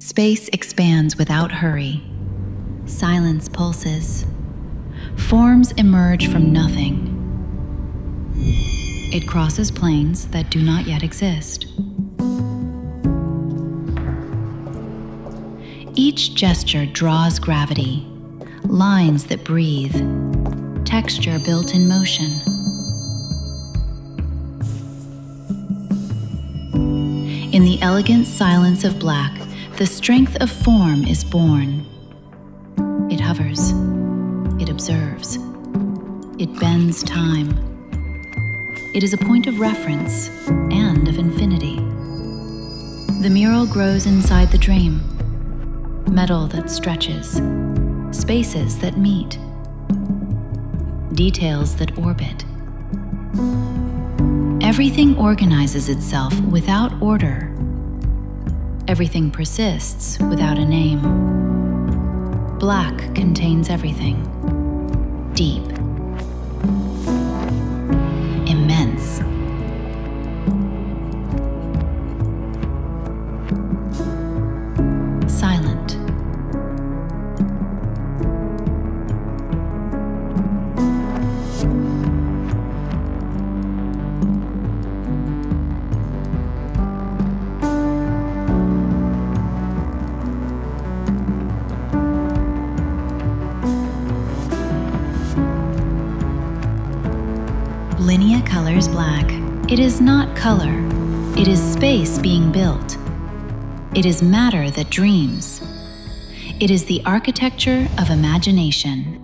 Space expands without hurry. Silence pulses. Forms emerge from nothing. It crosses planes that do not yet exist. Each gesture draws gravity, lines that breathe, texture built in motion. In the elegant silence of black, the strength of form is born. It hovers. It observes. It bends time. It is a point of reference and of infinity. The mural grows inside the dream. Metal that stretches. Spaces that meet. Details that orbit. Everything organizes itself without order. Everything persists without a name. Black contains everything. Deep. Immense. Silent. Linea Colors Black. It is not color. It is space being built. It is matter that dreams. It is the architecture of imagination.